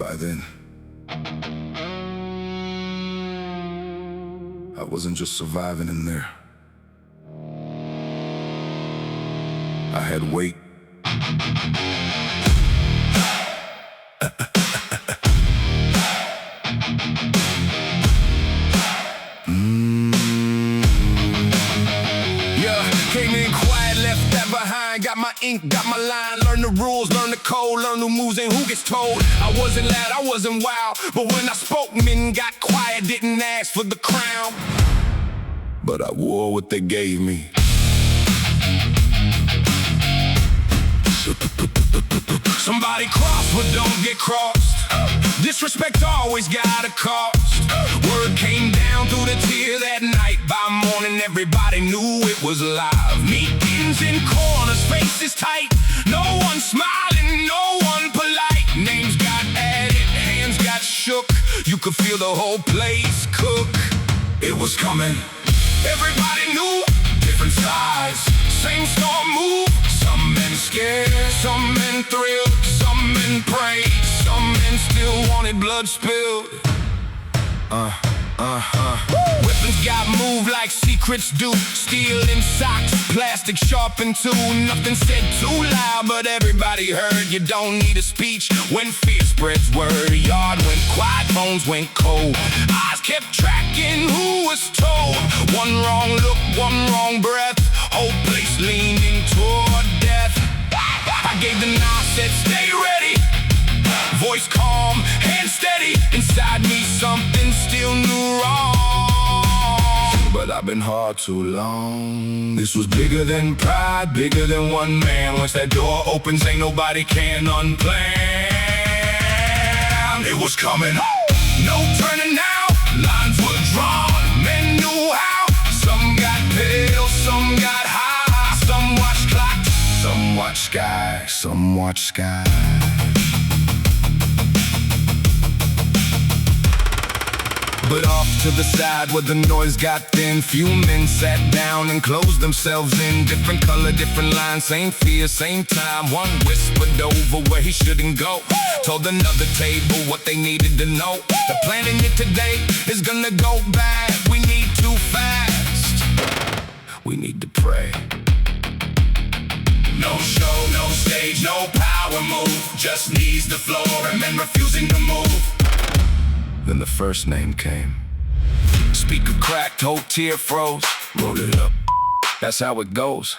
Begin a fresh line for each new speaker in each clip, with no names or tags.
By then, I wasn't just surviving in there. I had weight. Came in quiet, left that behind. Got my ink, got my line. Learn the rules, learn the code, learn new moves and who gets told. I wasn't loud, I wasn't wild, but when I spoke, men got quiet. Didn't ask for the crown, but I wore what they gave me. Somebody cross, but don't get crossed. Disrespect always got a cost. Word came down through the tear that night. By morning, everybody knew it was live. Meetings in corners, faces tight. No one smiling, no one polite. Names got added, hands got shook. You could feel the whole place cook. It was coming. Everybody knew, different sides, same storm move. Some men scared, some men thrilled, some men prayed, some men still wanted blood spilled. Weapons got moved like secrets do. Steel in socks, plastic sharpened too. Nothing said too loud, but everybody heard. You don't need a speech when fear spreads word. Yard went quiet, phones went cold. Eyes kept tracking who was told. One wrong look, one wrong breath. Whole place leaning toward death. I gave the nod, said stay ready. Voice calm, hand steady. Inside me something still knew wrong. But I've been hard too long. This was bigger than pride, bigger than one man. Once that door opens, ain't nobody can unplan. It was coming, no turning now. Lines were drawn, men knew how. Some got pale, some got high. Some watched clocks, some watched sky, some watched sky. But off to the side where the noise got thin, few men sat down and closed themselves in. Different color, different lines, same fear, same time. One whispered over where he shouldn't go. Told another table what they needed to know. The planning it today is gonna go bad. We need too fast. We need to pray. No show, no stage, no power move. Just knees the floor and men refusing to move. Then the first name came. Speaker cracked, whole tear froze. Roll it up, that's how it goes.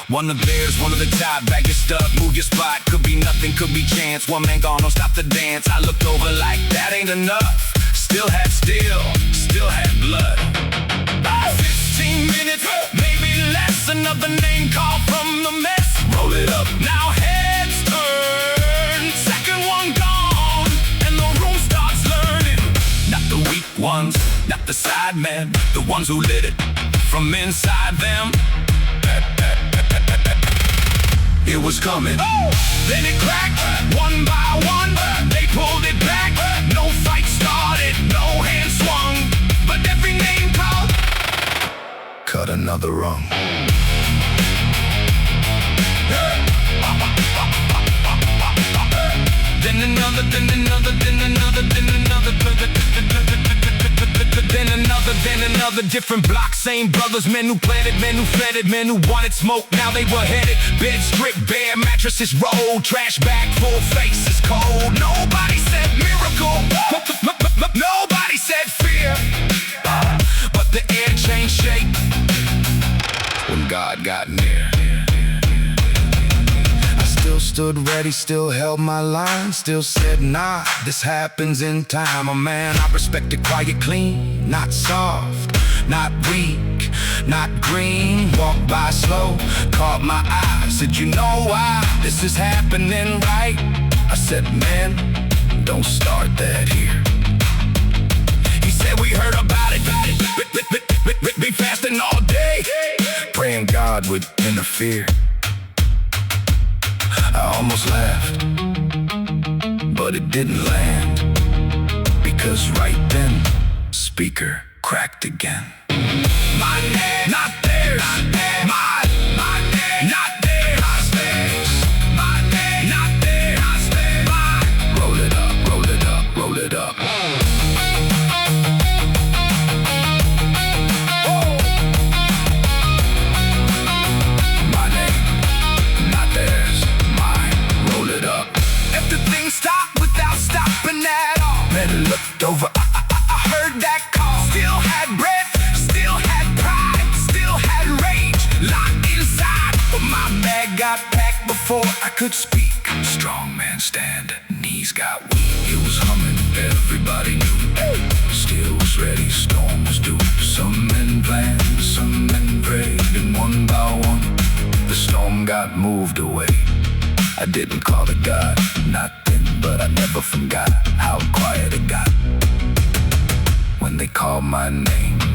One of theirs, one of the top, back is stuck. Move your spot, could be nothing, could be chance. One man gone, don't stop the dance. I looked over like that ain't enough. Still had blood. 15 minutes, maybe less. Another name called from the mess. Roll it up, now heads turn. Second one gone, and the room starts learning. Not the weak ones, not the side men, the ones who lit it from inside them. It was coming, then it cracked, one by one. They pulled it back, no fight started, no hand swung. But every name called cut another rung. Then another, then another, then another, then another, then another, different blocks, same brothers, men who planted, men who fed, men who wanted smoke, now they were headed. Bed stripped bare, mattresses rolled, trash bag full, faces cold. Nobody said miracle, nobody said fear, but the air changed shape when God got near. Still stood ready, still held my line, still said nah, this happens in time. A man I respected, quiet, clean, not soft, not weak, not green. Walked by slow, caught my eye, said you know why this is happening, right? I said man, don't start that here. He said we heard about it, be fasting all day, praying God would interfere. I almost laughed, but it didn't land, because right then, speaker cracked again. My name, not theirs. My name, not theirs. My name, not theirs. Roll it up, roll it up. got packed before I could speak. Strong man stand, knees got weak. It was humming, everybody knew. Steel was ready, storm was due. Some men planned, some men prayed, and one by one the storm got moved away. I didn't call it God, not then, but I never forgot how quiet it got when they called my name.